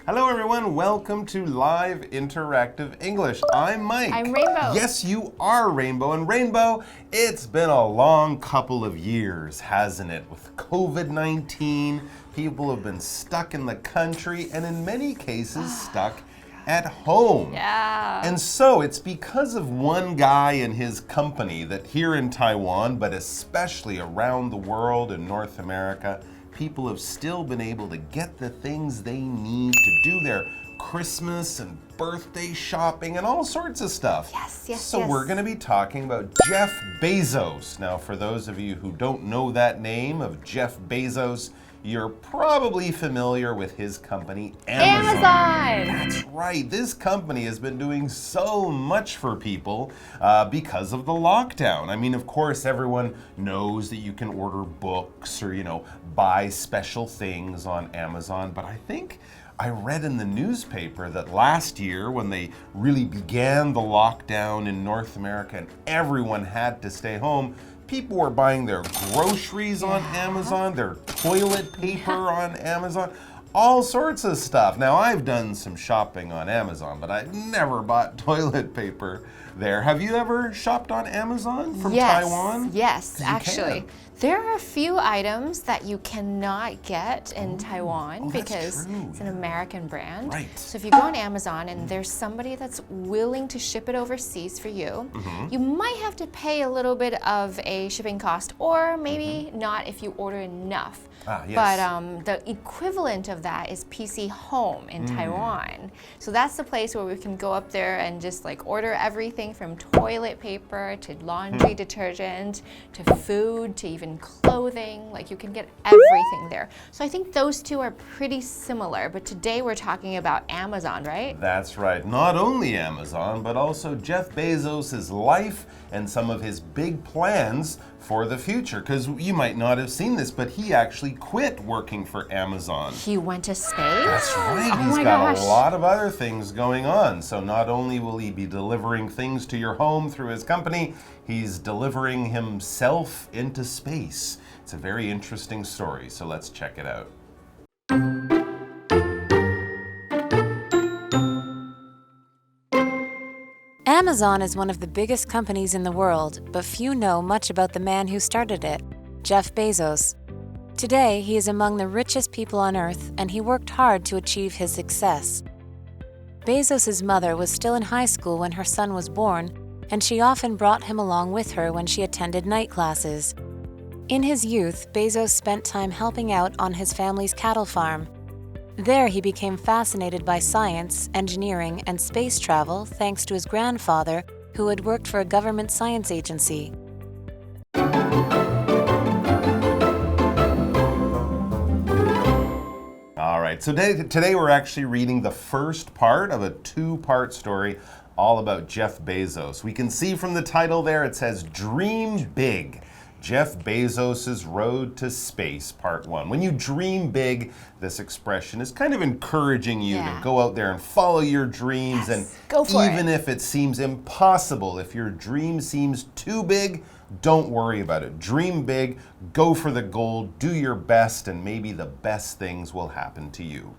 Hello everyone, welcome to Live Interactive English. I'm Mike. I'm Rainbow. Yes, you are Rainbow. And Rainbow, it's been a long couple of years, hasn't it? With COVID-19, people have been stuck in the country and in many cases stuck at home. Yeah. And so it's because of one guy and his company that here in Taiwan, but especially around the world in North America, people have still been able to get the things they need to do their Christmas and birthday shopping and all sorts of stuff. Yes. So we're going to be talking about Jeff Bezos. Now, for those of you who don't know that name of Jeff Bezos, you're probably familiar with his company, Amazon. That's right. This company has been doing so much for people because of the lockdown. I mean, of course, everyone knows that you can order books or, buy special things on Amazon. But I think I read in the newspaper that last year, when they really began the lockdown in North America and everyone had to stay home, people were buying their groceries on Amazon, their toilet paper on Amazon, all sorts of stuff. Now, I've done some shopping on Amazon, but I've never bought toilet paper there. Have you ever shopped on Amazon from Taiwan? Yes, actually. There are a few items that you cannot get in Taiwan because it's an American brand. Right. So if you go on Amazon and there's somebody that's willing to ship it overseas for you, you might have to pay a little bit of a shipping cost, or maybe not if you order enough. But the equivalent of that is PC Home in Taiwan. So that's the place where we can go up there and just order everything from toilet paper to laundry detergent to food to even clothing. You can get everything there. So I think those two are pretty similar. But today we're talking about Amazon, right? That's right. Not only Amazon, but also Jeff Bezos' life and some of his big plans for the future. Because you might not have seen this, but he actually quit working for Amazon. He went to space? That's right. Oh He's my got gosh. a lot of other things going on. So not only will he be delivering things to your home through his company, he's delivering himself into space. It's a very interesting story, so let's check it out. Amazon is one of the biggest companies in the world, but few know much about the man who started it, Jeff Bezos. Today, he is among the richest people on Earth, and he worked hard to achieve his success. Bezos' mother was still in high school when her son was born, and she often brought him along with her when she attended night classes. In his youth, Bezos spent time helping out on his family's cattle farm. There, he became fascinated by science, engineering, and space travel thanks to his grandfather, who had worked for a government science agency. All right, so today we're actually reading the first part of a two-part story all about Jeff Bezos. We can see from the title there, it says Dream Big. Jeff Bezos' Road to Space, Part 1. When you dream big, this expression is kind of encouraging you to go out there and follow your dreams. And even if it seems impossible, if your dream seems too big, don't worry about it. Dream big, go for the goal, do your best, and maybe the best things will happen to you.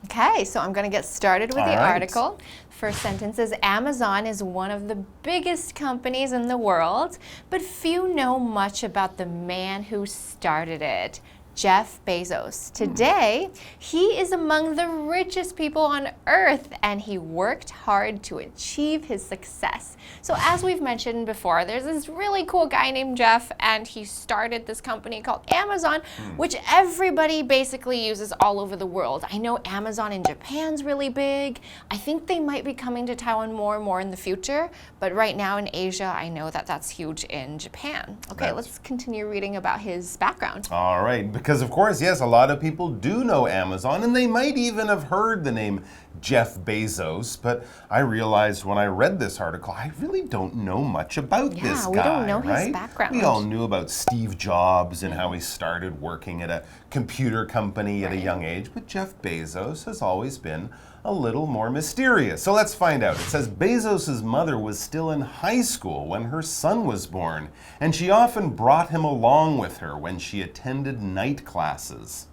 Okay, so I'm going to get started with the article. First sentence is, Amazon is one of the biggest companies in the world, but few know much about the man who started it, Jeff Bezos. Today, he is among the richest people on Earth, and he worked hard to achieve his success. So as we've mentioned before, there's this really cool guy named Jeff, and he started this company called Amazon, which everybody basically uses all over the world. I know Amazon in Japan's really big. I think they might be coming to Taiwan more and more in the future, but right now in Asia, I know that that's huge in Japan. Okay, let's continue reading about his background. All right. Because, of course, yes, a lot of people do know Amazon, and they might even have heard the name Jeff Bezos, but I realized when I read this article, I really don't know much about this guy. We don't know his background. We all knew about Steve Jobs and how he started working at a computer company at a young age, but Jeff Bezos has always been a little more mysterious. So let's find out. It says Bezos' mother was still in high school when her son was born, and she often brought him along with her when she attended night classes.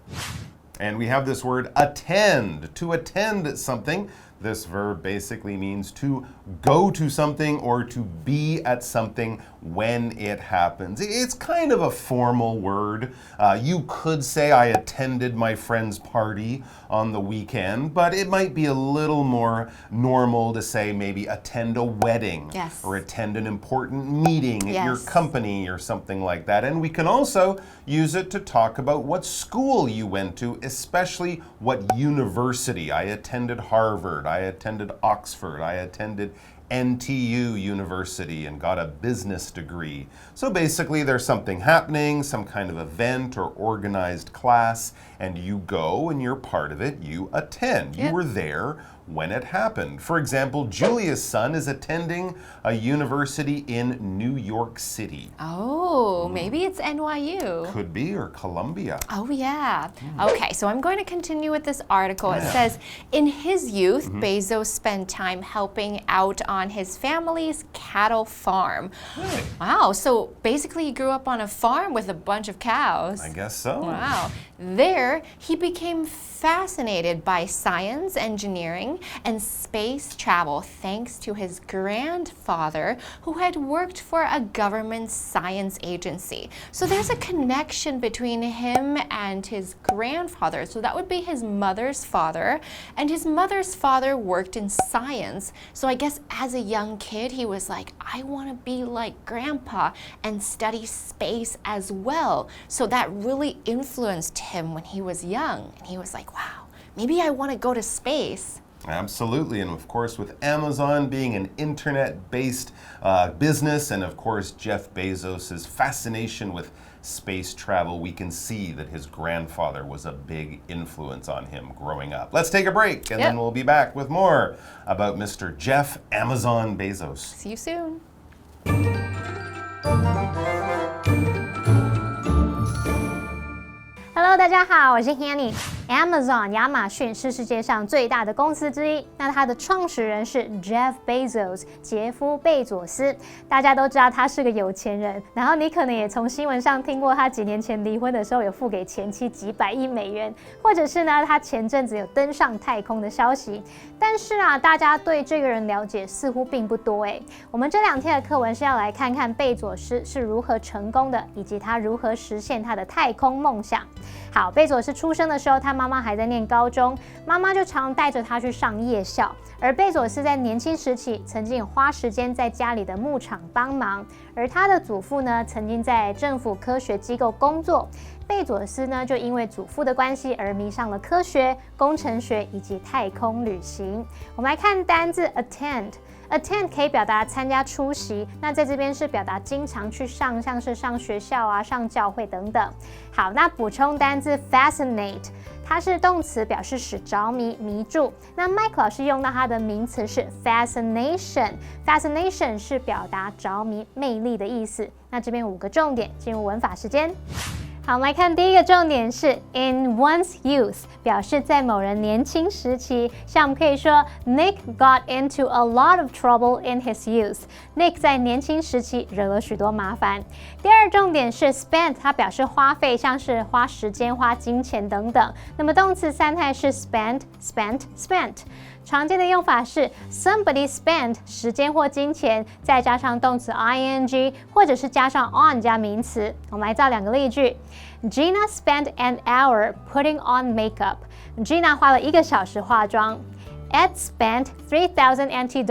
And we have this word attend. To attend something. This verb basically means to go to something or to be at something when it happens. It's kind of a formal word. You could say I attended my friend's party on the weekend, but it might be a little more normal to say maybe attend a wedding or attend an important meeting at your company or something like that. And we can also use it to talk about what school you went to, especially what university. I attended Harvard. I attended Oxford. I attended NTU University and got a business degree. So basically there's something happening, some kind of event or organized class, and you go and you're part of it, you attend. You were there when it happened. For example, Julia's son is attending a university in New York City. Oh, maybe it's NYU. Could be, or Columbia. Oh, yeah. Okay, so I'm going to continue with this article. It says, in his youth, Bezos spent time helping out on his family's cattle farm. Really? Wow, so basically he grew up on a farm with a bunch of cows. I guess so. Wow. There, he became fascinated by science, engineering, and space travel thanks to his grandfather who had worked for a government science agency. So there's a connection between him and his grandfather. So that would be his mother's father, and his mother's father worked in science. So I guess as a young kid, he was like, I want to be like Grandpa and study space as well. So that really influenced him when he was young. And he was like, wow, maybe I want to go to space. Absolutely, and of course with Amazon being an internet-based business, and of course Jeff Bezos' fascination with space travel, we can see that his grandfather was a big influence on him growing up. Let's take a break, and then we'll be back with more about Mr. Jeff Amazon Bezos. See you soon. Hello， 大家好，我是 Hanny。Amazon 亚马逊是世界上最大的公司之一，那它的创始人是 Jeff Bezos 杰夫贝佐斯。大家都知道他是个有钱人，然后你可能也从新闻上听过他几年前离婚的时候有付给前妻几百亿美元，或者是呢他前阵子有登上太空的消息。但是啊，大家对这个人了解似乎并不多诶。我们这2天的课文是要来看看贝佐斯是如何成功的，以及他如何实现他的太空梦想。好，贝佐斯出生的时候，他妈妈还在念高中，妈妈就常带着他去上夜校。而贝佐斯在年轻时期曾经有花时间在家里的牧场帮忙，而他的祖父呢，曾经在政府科学机构工作。贝佐斯呢，就因为祖父的关系而迷上了科学、工程学以及太空旅行。我们来看单字 attend。Attend 可以表达参加出席，那在这边是表达经常去上，像是上学校啊、上教会等等。好，那补充单字 fascinate， 它是动词，表示使着迷、迷住。那 Mike 老师用到它的名词是 fascination，fascination 是表达着迷、魅力的意思。那这边5个重点，进入文法时间。好，我们来看第一个重点是 in one's youth， 表示在某人年轻时期。像我们可以说 Nick got into a lot of trouble in his youth。Nick 在年轻时期惹了许多麻烦。第二重点是 spent， 它表示花费，像是花时间、花金钱等等。那么动词3态是 spent。常见的用法是 somebody spent 时间或金钱，再加上动词 ing， 或者是加上 on 加名词。我们来造2个例句。Gina spent an hour putting on makeup. Gina 花了1个小时化妆。Ed spent $3,000 NT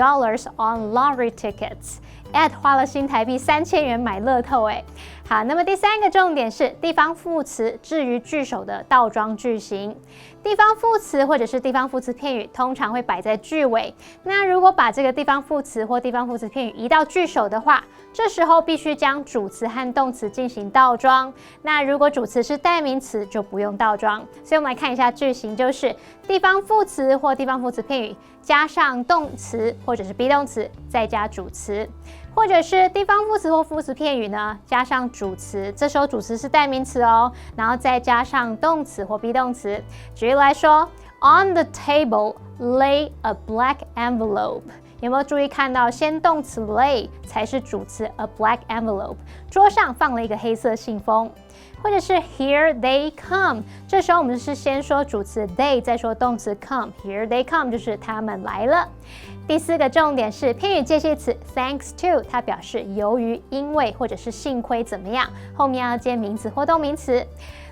on lottery tickets. Ed 花了新台币3000元买乐透诶。好，那么第3个重点是地方副词置于句首的倒装句型。地方副词或者是地方副词片语通常会摆在句尾。那如果把这个地方副词或地方副词片语移到句首的话，这时候必须将主词和动词进行倒装。那如果主词是代名词，就不用倒装。所以我们来看一下句型，就是地方副词或地方副词片语加上动词或者是 be 动词，再加主词。或者是地方副词或副词片语呢，加上主词，这时候主词是代名词哦，然后再加上动词或 be 动词。举例来说 On the table lay a black envelope. 有没有注意看到先动词 lay 才是主词 a black envelope， 桌上放了一个黑色信封。或者是 here they come， 这时候我们是先说主词 they， 再说动词 come， here they come 就是他们来了。第4个重点是片语介系词 thanks to， 它表示由于、因为或者是幸亏怎么样，后面要接名词或动名词。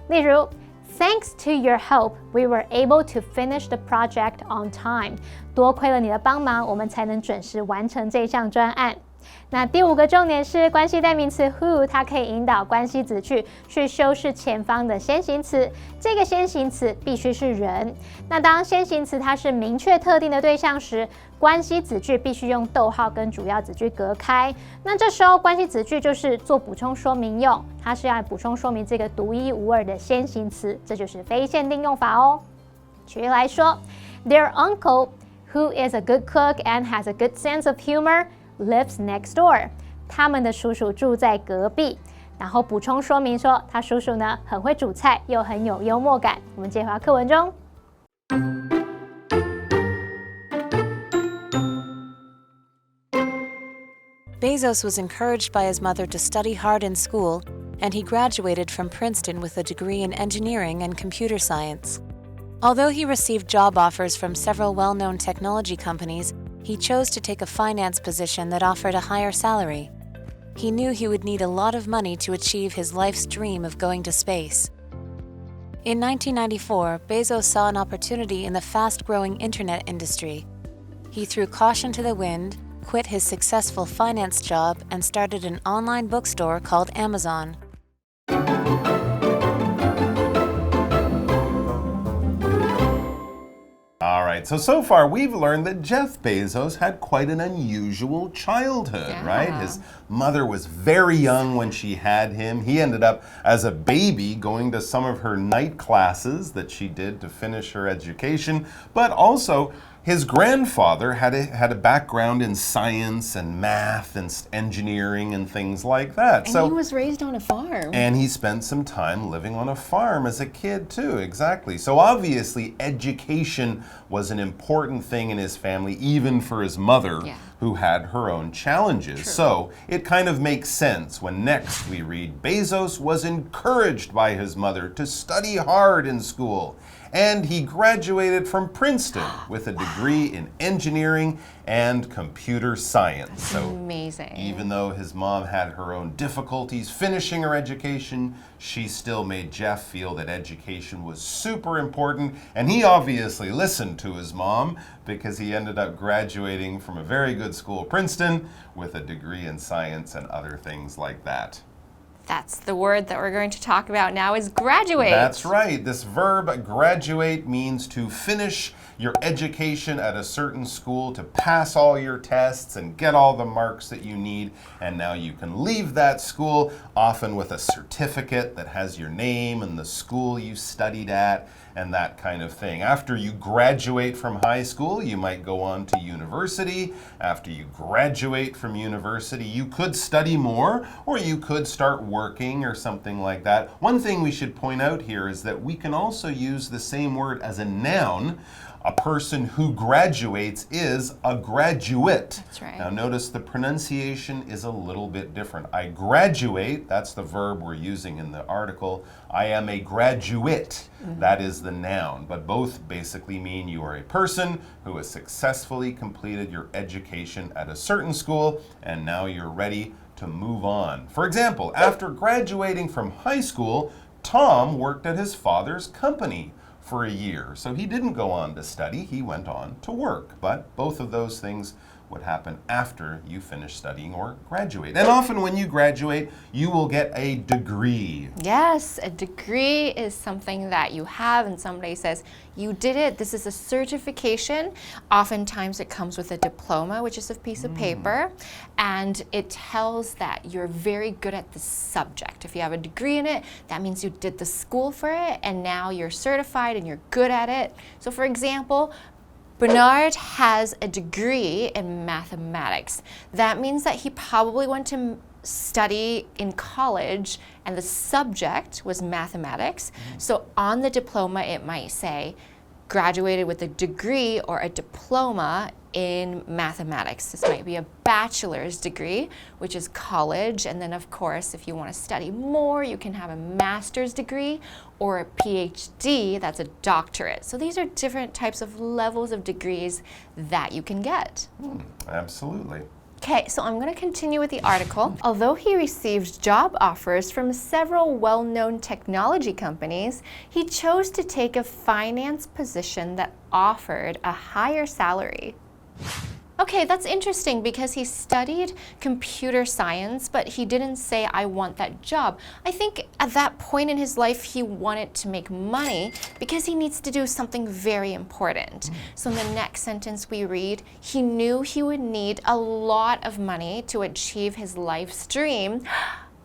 例如 Thanks to your help, we were able to finish the project on time. 多亏了你的帮忙，我们才能准时完成这项专案。那第5个重点是关系代名词 who， 它可以引导关系子句去修饰前方的先行词。这个先行词必须是人。那当先行词它是明确特定的对象时，关系子句必须用逗号跟主要子句隔开。那这时候关系子句就是做补充说明用，它是要补充说明这个独一无二的先行词，这就是非限定用法哦。举例来说 ，Their uncle, who is a good cook and has a good sense of humor,lives next door. 他们的叔叔住在隔壁，然后补充说明说，他叔叔呢很会煮菜，又很有幽默感。我们接回到课文中。Bezos was encouraged by his mother to study hard in school, and he graduated from Princeton with a degree in engineering and computer science. Although he received job offers from several well-known technology companies, he chose to take a finance position that offered a higher salary. He knew he would need a lot of money to achieve his life's dream of going to space. In 1994, Bezos saw an opportunity in the fast-growing internet industry. He threw caution to the wind, quit his successful finance job, and started an online bookstore called Amazon. All right, so far we've learned that Jeff Bezos had quite an unusual childhood, right? His mother was very young when she had him. He ended up, as a baby, going to some of her night classes that she did to finish her education, but also his grandfather had a background in science and math and engineering and things like that. And he was raised on a farm. And he spent some time living on a farm as a kid too, exactly. So obviously education was an important thing in his family, even for his mother, who had her own challenges. True. So it kind of makes sense when next we read, Bezos was encouraged by his mother to study hard in school. And he graduated from Princeton with a degree in engineering and computer science. So amazing. Even though his mom had her own difficulties finishing her education, she still made Jeff feel that education was super important. And he obviously listened to his mom because he ended up graduating from a very good school, Princeton, with a degree in science and other things like that. That's the word that we're going to talk about now is graduate. That's right. This verb graduate means to finish your education at a certain school, to pass all your tests and get all the marks that you need. And now you can leave that school, often with a certificate that has your name and the school you studied at and that kind of thing. After you graduate from high school, you might go on to university. After you graduate from university, you could study more, or you could start working or something like that. One thing we should point out here is that we can also use the same word as a noun. A person who graduates is a graduate. That's right. Now notice the pronunciation is a little bit different. I graduate, that's the verb we're using in the article. I am a graduate, that is the noun. But both basically mean you are a person who has successfully completed your education at a certain school, and now you're ready to move on. For example, after graduating from high school, Tom worked at his father's company for a year. So he didn't go on to study, he went on to work. But both of those things would happen after you finish studying or graduate. And often when you graduate, you will get a degree. Yes, a degree is something that you have and somebody says, you did it, this is a certification. Oftentimes it comes with a diploma, which is a piece of paper, and it tells that you're very good at the subject. If you have a degree in it, that means you did the school for it, and now you're certified and you're good at it. So for example, Bernard has a degree in mathematics. That means that he probably went to study in college and the subject was mathematics. So on the diploma it might say graduated with a degree or a diploma in mathematics. This might be a bachelor's degree, which is college, and then of course if you want to study more, you can have a master's degree or a PhD, that's a doctorate. So these are different types of levels of degrees that you can get. Absolutely. Okay, so I'm going to continue with the article. Although he received job offers from several well-known technology companies, he chose to take a finance position that offered a higher salary. Okay, that's interesting because he studied computer science, but he didn't say, I want that job. I think at that point in his life, he wanted to make money because he needs to do something very important. So in the next sentence we read, he knew he would need a lot of money to achieve his life's dream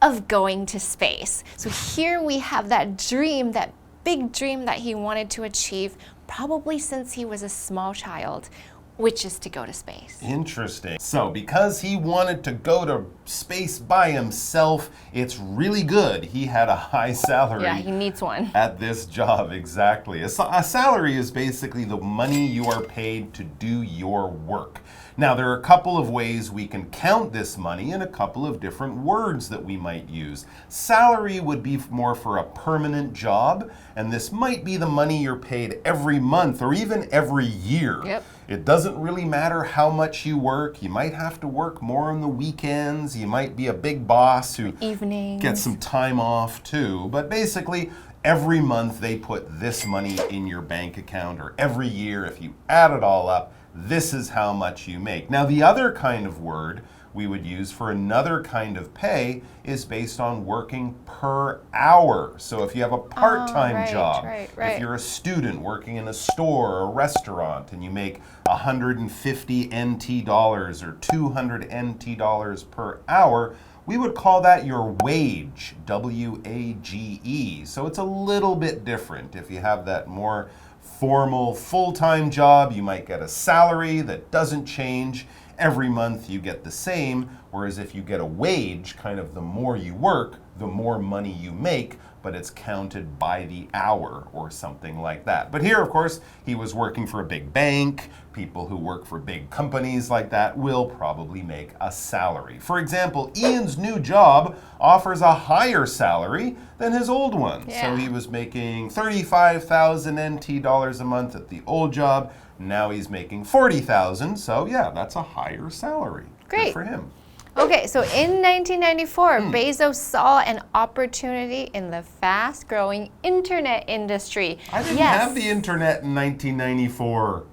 of going to space. So here we have that dream, that big dream that he wanted to achieve, probably since he was a small child, which is to go to space. Interesting. So because he wanted to go to space by himself, it's really good he had a high salary. Yeah, he needs one. At this job, exactly. A salary is basically the money you are paid to do your work. Now, there are a couple of ways we can count this money and a couple of different words that we might use. Salary would be more for a permanent job, and this might be the money you're paid every month or even every year. Yep. It doesn't really matter how much you work. You might have to work more on the weekends. You might be a big boss who gets some time off too. But basically, every month they put this money in your bank account, or every year, if you add it all up, this is how much you make. Now, the other kind of word we would use for another kind of pay is based on working per hour. So if you have a part-time job, if you're a student working in a store or a restaurant and you make 150 NT dollars or 200 NT dollars per hour, we would call that your wage, W-A-G-E. So it's a little bit different. If you have that more formal full-time job, you might get a salary that doesn't change. Every month you get the same, whereas if you get a wage, kind of the more you work, the more money you make, but it's counted by the hour or something like that. But here, of course, he was working for a big bank. People who work for big companies like that will probably make a salary. For example, Ian's new job offers a higher salary than his old one. Yeah. So he was making 35,000 NT dollars a month at the old job. Now he's making 40,000. So yeah, that's a higher salary. Great. Good for him. Okay, so in 1994, Bezos saw an opportunity in the fast-growing internet industry. I didn't have the internet in 1994.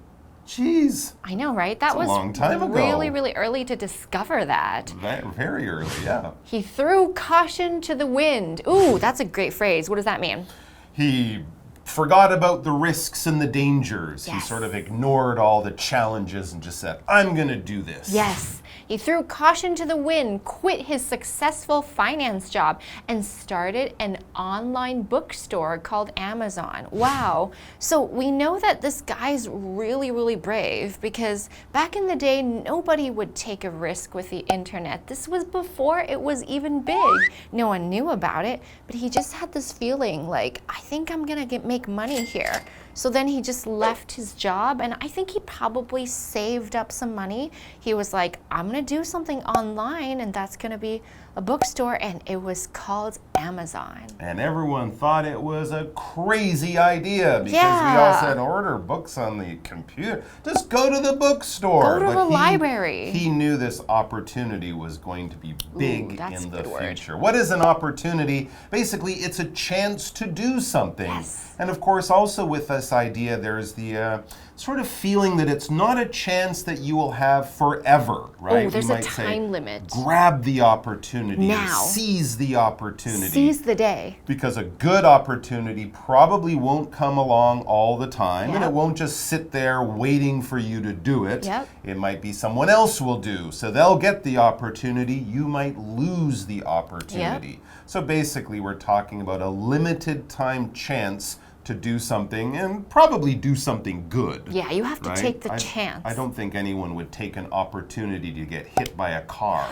Jeez. I know, right? That was a long time ago. Really, really early to discover that. Very early, yeah. He threw caution to the wind. Ooh, that's a great phrase. What does that mean? He forgot about the risks and the dangers. Yes. He sort of ignored all the challenges and just said, I'm going to do this. Yes. He threw caution to the wind, quit his successful finance job, and started an online bookstore called Amazon. Wow. So we know that this guy's really, really brave because back in the day, nobody would take a risk with the internet. This was before it was even big. No one knew about it, but he just had this feeling like, I think I'm gonna make money here. So then he just left his job, and I think he probably saved up some money. He was like, I'm gonna do something online, and that's gonna be a bookstore, and it was called Amazon. And everyone thought it was a crazy idea because we all said, order books on the computer. Just go to the bookstore. Go to the library. He knew this opportunity was going to be big in the future. Word. What is an opportunity? Basically, it's a chance to do something. Yes. And of course, also with this idea, there's the sort of feeling that it's not a chance that you will have forever, right? Oh, there's you a might time limit. Grab the opportunity. Now. Seize the opportunity. Seize the day. Because a good opportunity probably won't come along all the time, and it won't just sit there waiting for you to do it. Yep. It might be someone else will do. So they'll get the opportunity. You might lose the opportunity. Yep. So basically, we're talking about a limited time chance to do something and probably do something good. Yeah, you have to right? take the chance. I don't think anyone would take an opportunity to get hit by a car.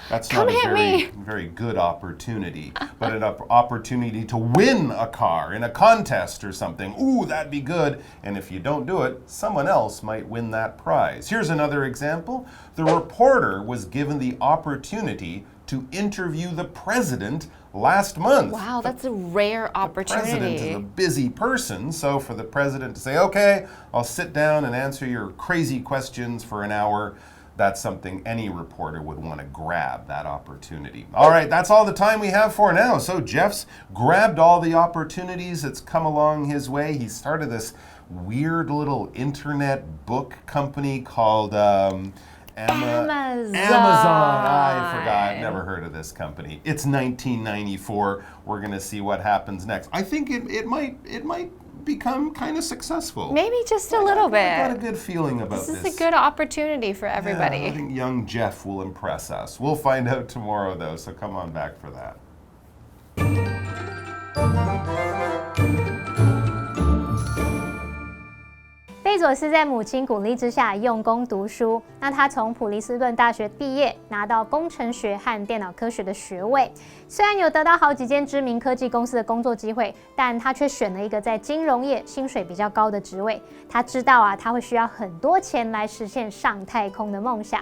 That's Come not a hit very good opportunity. But an opportunity to win a car in a contest or something. Ooh, that'd be good. And if you don't do it, someone else might win that prize. Here's another example. The reporter was given the opportunity to interview the president last month. Wow, that's a rare opportunity. The president is a busy person, so for the president to say, okay, I'll sit down and answer your crazy questions for an hour, that's something any reporter would want to grab, that opportunity. All right, that's all the time we have for now. So Jeff's grabbed all the opportunities that's come along his way. He started this weird little internet book company called Amazon. I forgot. Never heard of this company. It's 1994. We're going to see what happens next. I think it might become kind of successful. Maybe just a little bit. I got a good feeling about this. This is a good opportunity for everybody. Yeah, I think young Jeff will impress us. We'll find out tomorrow, though, so come on back for that.贝佐斯在母亲鼓励之下用功读书。那他从普林斯顿大学毕业，拿到工程学和电脑科学的学位。虽然有得到好几间知名科技公司的工作机会，但他却选了一个在金融业薪水比较高的职位。他知道啊，他会需要很多钱来实现上太空的梦想。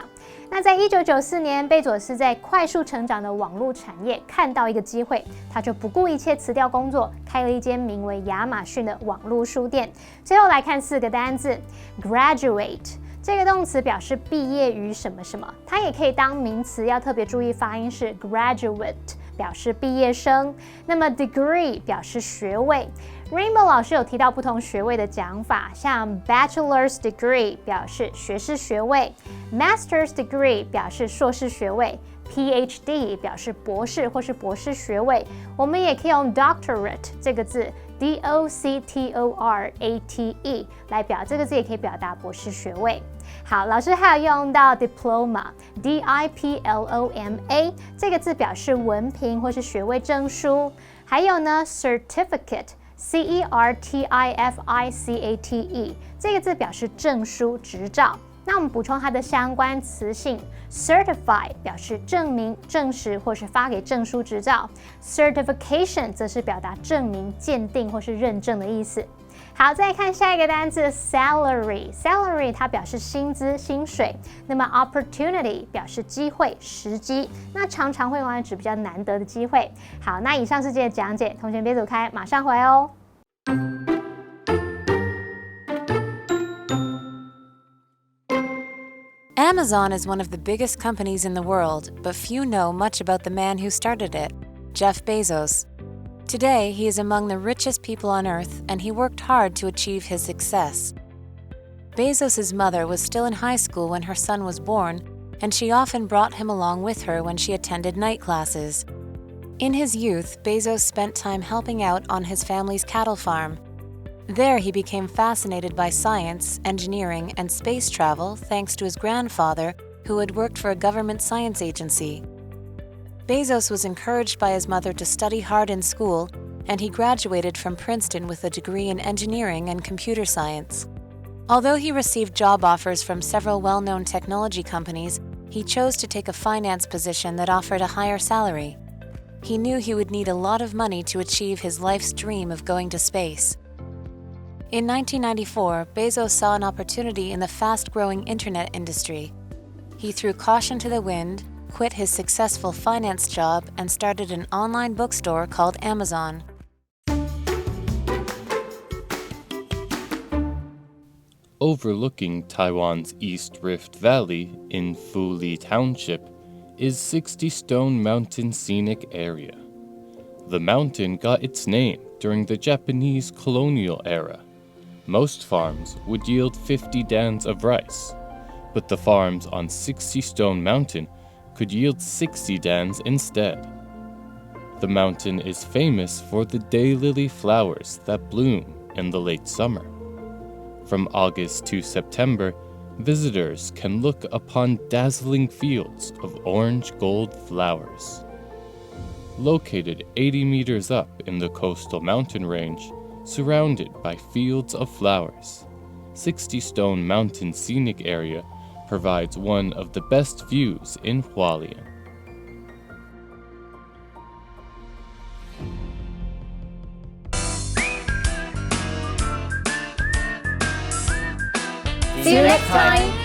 那在1994年，贝佐斯在快速成长的网络产业看到一个机会，他就不顾一切辞掉工作，开了一间名为亚马逊的网络书店。最后来看4个单字 ，graduate。这个动词表示毕业于什么什么，它也可以当名词，要特别注意发音是 graduate， 表示毕业生。那么 degree 表示学位。Rainbow 老师有提到不同学位的讲法，像 bachelor's degree 表示学士学位 ，master's degree 表示硕士学位。PhD 表示博士或是博士学位，我们也可以用 doctorate 这个字 ，doctorate 来表，这个字也可以表达博士学位。好，老师还有用到 diploma 这个字表示文凭或是学位证书，还有呢 certificate。certificate 这个字表示证书、执照。那我们补充它的相关词性 ，certify 表示证明、证实或是发给证书、执照 ，certification 则是表达证明、鉴定或是认证的意思。好，再看下一个单字 salary 它表示薪资、薪水。那么 opportunity 表示机会、时机，那常常会用来指比较难得的机会。好，那以上是今天的讲解，同学别走开，马上回来哦。Amazon is one of the biggest companies in the world, but few know much about the man who started it, Jeff Bezos. Today, he is among the richest people on Earth, and he worked hard to achieve his success. Bezos' mother was still in high school when her son was born, and she often brought him along with her when she attended night classes. In his youth, Bezos spent time helping out on his family's cattle farm. There, he became fascinated by science, engineering, and space travel thanks to his grandfather, who had worked for a government science agency. Bezos was encouraged by his mother to study hard in school, and he graduated from Princeton with a degree in engineering and computer science. Although he received job offers from several well-known technology companies, he chose to take a finance position that offered a higher salary. He knew he would need a lot of money to achieve his life's dream of going to space. In 1994, Bezos saw an opportunity in the fast-growing internet industry. He threw caution to the wind, quit his successful finance job, and started an online bookstore called Amazon. Overlooking Taiwan's East Rift Valley in Fuli Township is 60 Stone Mountain Scenic Area. The mountain got its name during the Japanese colonial era. Most farms would yield 50 dans of rice, but the farms on 60 Stone Mountain could yield 60 dans instead. The mountain is famous for the daylily flowers that bloom in the late summer. From August to September, visitors can look upon dazzling fields of orange gold flowers. Located 80 meters up in the coastal mountain range, surrounded by fields of flowers. 60 Stone Mountain Scenic Area provides one of the best views in Haulien. See you next time!